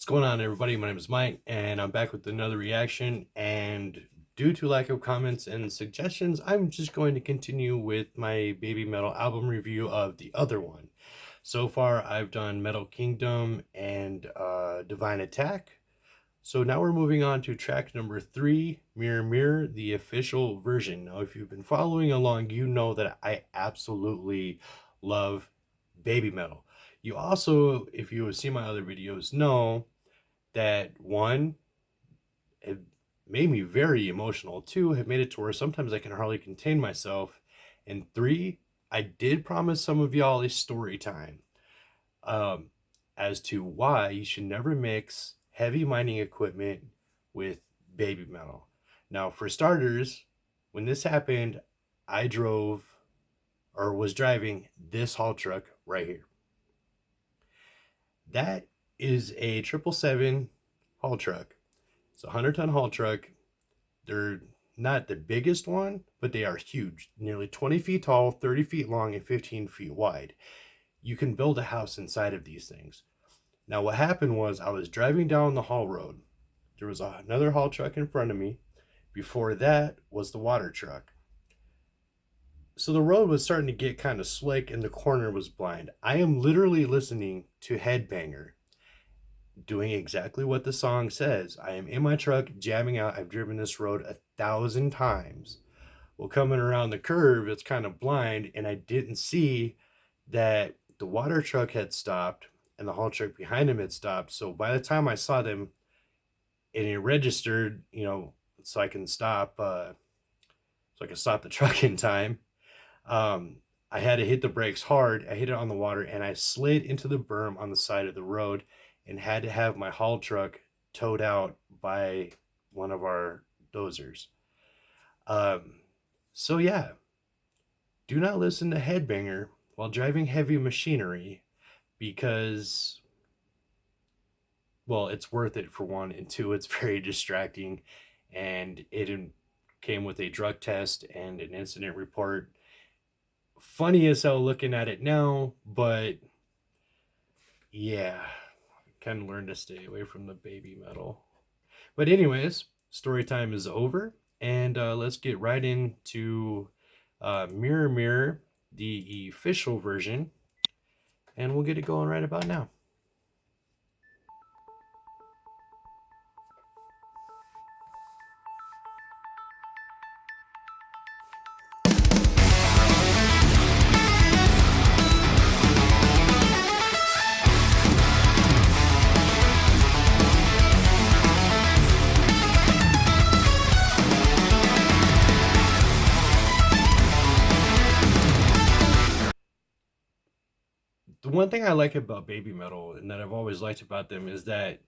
going on, everybody? My name is Mike, and I'm back with another reaction. And due to lack of comments and suggestions, I'm just going to continue with my Baby Metal album review of the other one. So far, I've done Metal Kingdom and Divine Attack. So now we're moving on to track number 3, Mirror Mirror, the official version. Now, if you've been following along, you know that I absolutely love Baby Metal. You also, if you have seen my other videos, know that one, it made me very emotional. Two, have made it to where sometimes I can hardly contain myself. And three, I did promise some of y'all a story time um, as to why you should never mix heavy mining equipment with Baby Metal. Now, for starters, when this happened, I drove or was driving this haul truck right here. That is a 777 haul truck. It's a 100-ton haul truck. They're not the biggest one, but they are huge. Nearly 20 feet tall, 30 feet long, and 15 feet wide. You can build a house inside of these things. Now, what happened was I was driving down the haul road. There was another haul truck in front of me. Before that was the water truck. So the road was starting to get kind of slick and the corner was blind. I am literally listening to Headbanger, doing exactly what the song says. I am in my truck jamming out. I've driven this road 1,000 times. Well, coming around the curve, it's kind of blind, and I didn't see that the water truck had stopped and the haul truck behind him had stopped. So by the time I saw them and it registered, so I can stop, the truck in time. I had to hit the brakes hard. I hit it on the water and I slid into the berm on the side of the road and had to have my haul truck towed out by one of our dozers. So yeah, do not listen to Headbanger while driving heavy machinery because, well, it's worth it for one, and two, it's very distracting, and it came with a drug test and an incident report. Funny as hell looking at it now, but yeah, kind of learned to stay away from the Baby Metal. But anyways, story time is over, and let's get right into Mirror Mirror, the official version, and we'll get it going right about now. The one thing I like about Baby Metal and that I've always liked about them is that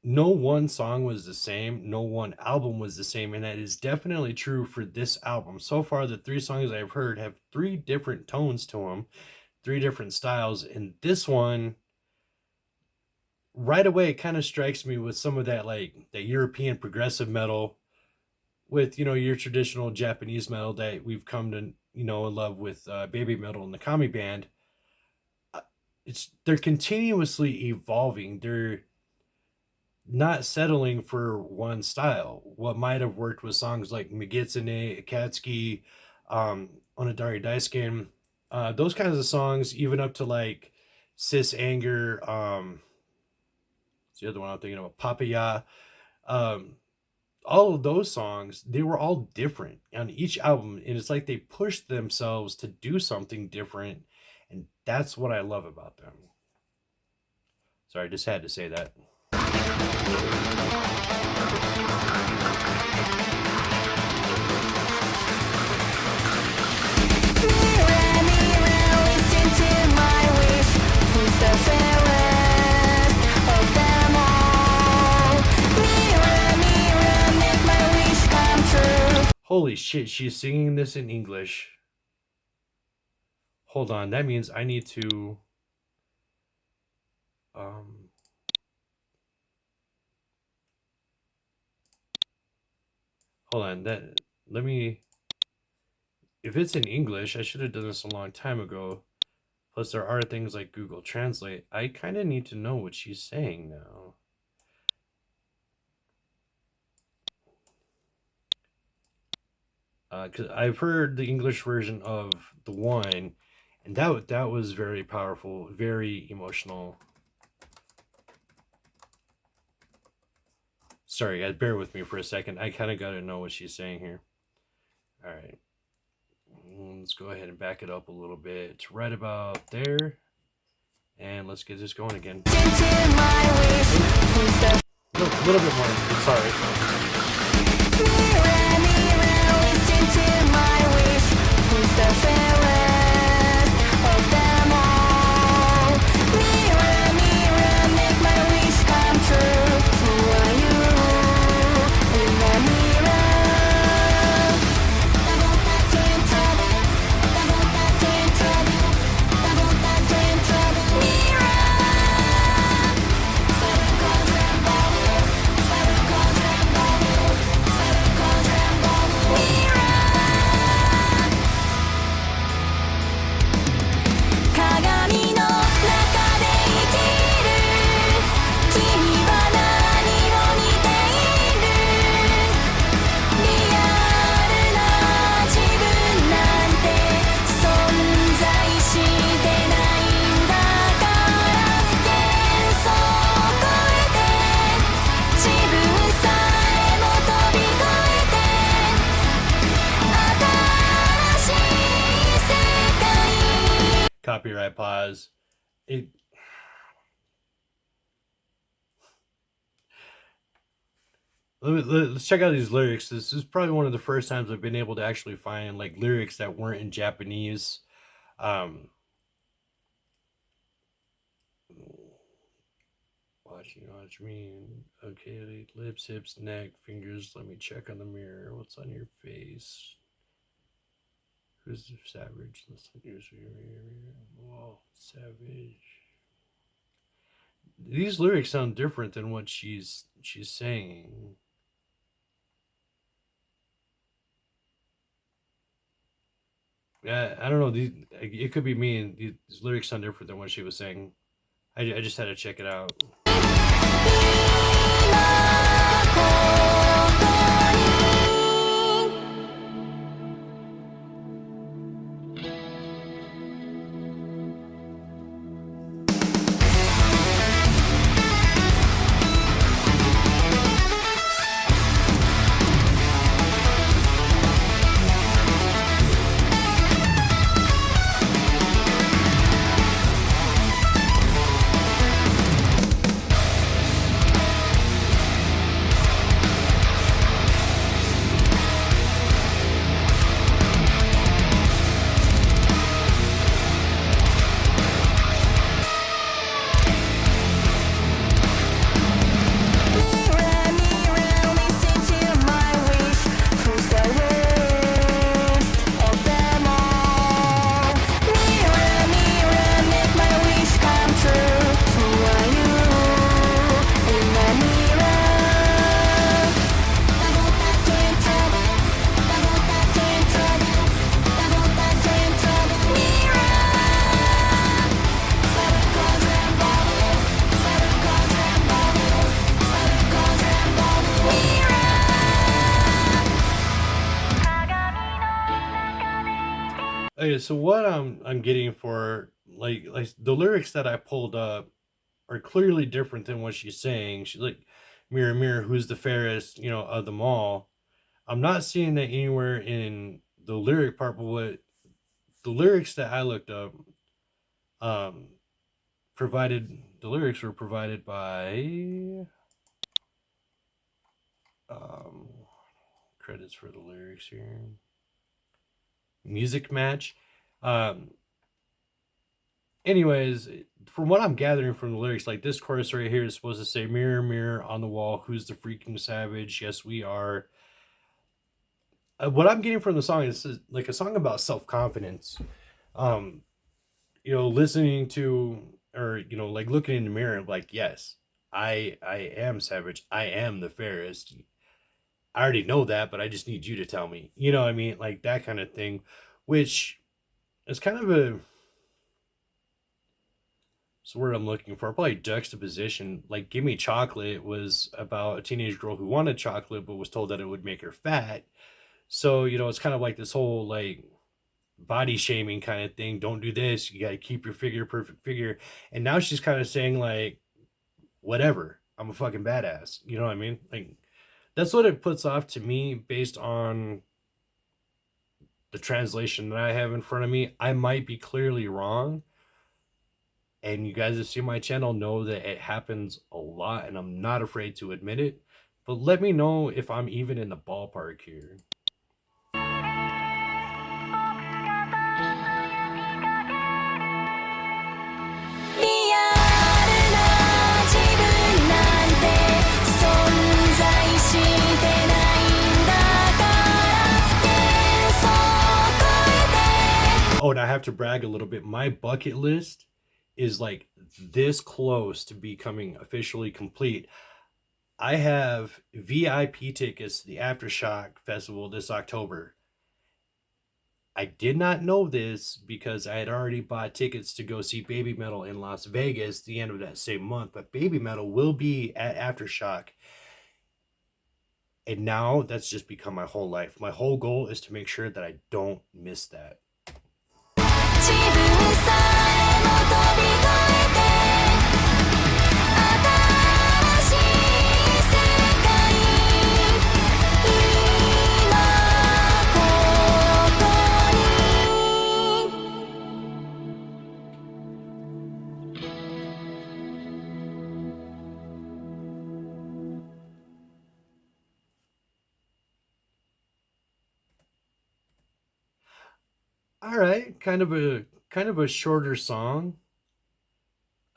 no one song was the same, no one album was the same, and that is definitely true for this album. So far, the 3 songs I've heard have 3 different tones to them, 3 different styles, and this one right away kind of strikes me with some of that that European progressive metal with your traditional Japanese metal that we've come to love with Baby Metal and the Kami band. They're continuously evolving. They're not settling for one style. What might have worked with songs like Megitsune, Akatsuki, Onodari Daisuken, those kinds of songs, even up to like Sis Anger, it's the other one I'm thinking of, Papaya. Um, all of those songs, they were all different on each album, and it's like they pushed themselves to do something different, and that's what I love about them. Sorry, I just had to say that. Holy shit, she's singing this in English. Hold on, that means I need to hold on, let me, if it's in English, I should have done this a long time ago. Plus, there are things like Google Translate. I kind of need to know what she's saying now. Because I've heard the English version of the one, and that was very powerful, very emotional. Sorry, guys, bear with me for a second. I kind of got to know what she's saying here. All right, let's go ahead and back it up a little bit. It's right about there, and let's get this going again. No, a little bit more. I'm sorry. Copyright pause. Let's check out these lyrics. This is probably one of the first times I've been able to actually find like lyrics that weren't in Japanese. Watch me. Okay, lips, hips, neck, fingers. Let me check on the mirror. What's on your face? Who's the savage? Let's look at Whoa, savage. These lyrics sound different than what she's saying. Yeah, I don't know. It could be me, and these lyrics sound different than what she was saying. I just had to check it out. Okay, so what I'm getting for like the lyrics that I pulled up are clearly different than what she's saying. She's like, "Mirror, mirror, who's the fairest?" Of them all. I'm not seeing that anywhere in the lyric part, but what the lyrics that I looked up, um, the lyrics were provided by, um, credits for the lyrics here. Music Match. Um, anyways, from what I'm gathering from the lyrics, like this chorus right here is supposed to say, "Mirror, mirror on the wall, who's the freaking savage? Yes, we are." What I'm getting from the song is like a song about self confidence. Um, listening to, or like looking in the mirror, like, yes, I am savage. I am the fairest. I already know that, but I just need you to tell me. You know what I mean? Like that kind of thing, which is kind of It's the word I'm looking for. Probably juxtaposition. Like Gimme Chocolate was about a teenage girl who wanted chocolate but was told that it would make her fat. So, it's kind of like this whole like body shaming kind of thing. Don't do this. You got to keep your figure, perfect figure. And now she's kind of saying like, whatever, I'm a fucking badass. You know what I mean? Like, that's what it puts off to me based on the translation that I have in front of me. I might be clearly wrong. And you guys that see my channel know that it happens a lot and I'm not afraid to admit it. But let me know if I'm even in the ballpark here. Oh, and I have to brag a little bit. My bucket list is like this close to becoming officially complete. I have VIP tickets to the Aftershock Festival this October. I did not know this because I had already bought tickets to go see Baby Metal in Las Vegas the end of that same month, but Baby Metal will be at Aftershock. And now that's just become my whole life. My whole goal is to make sure that I don't miss that. All right, kind of a shorter song.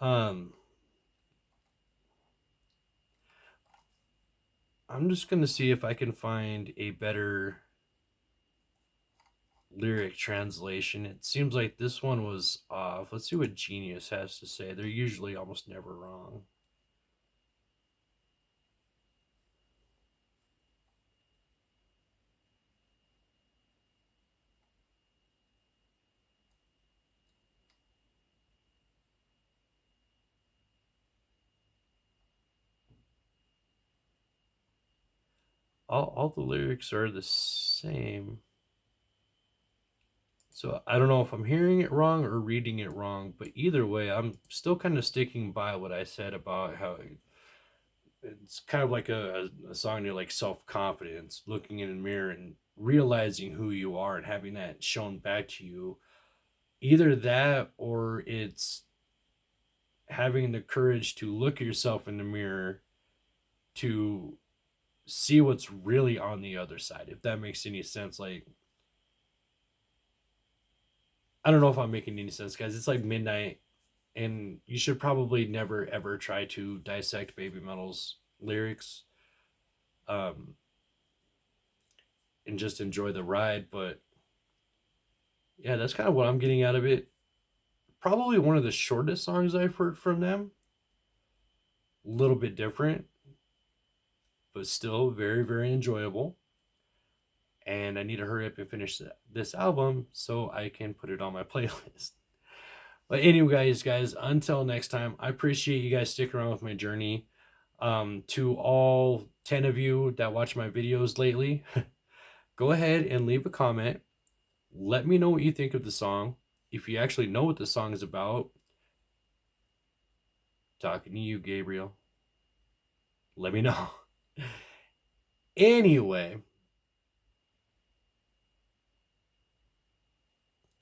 I'm just gonna see if I can find a better lyric translation. It seems like this one was off. Let's see what Genius has to say. They're usually almost never wrong. All the lyrics are the same. So I don't know if I'm hearing it wrong or reading it wrong, but either way, I'm still kind of sticking by what I said about how it's kind of like a song near like self-confidence, looking in the mirror and realizing who you are and having that shown back to you. Either that or it's having the courage to look yourself in the mirror to see what's really on the other side, if that makes any sense. Like, I don't know if I'm making any sense, guys. It's like midnight, and you should probably never ever try to dissect Baby Metal's lyrics, um, and just enjoy the ride. But yeah, that's kind of what I'm getting out of it. Probably one of the shortest songs I've heard from them. A little bit different, but still very, very enjoyable. And I need to hurry up and finish this album so I can put it on my playlist. But anyway, guys, until next time, I appreciate you guys sticking around with my journey. To all 10 of you that watch my videos lately, go ahead and leave a comment. Let me know what you think of the song. If you actually know what the song is about, talking to you, Gabriel. Let me know. Anyway,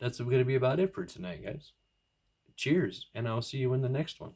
that's going to be about it for tonight, guys. Cheers, and I'll see you in the next one.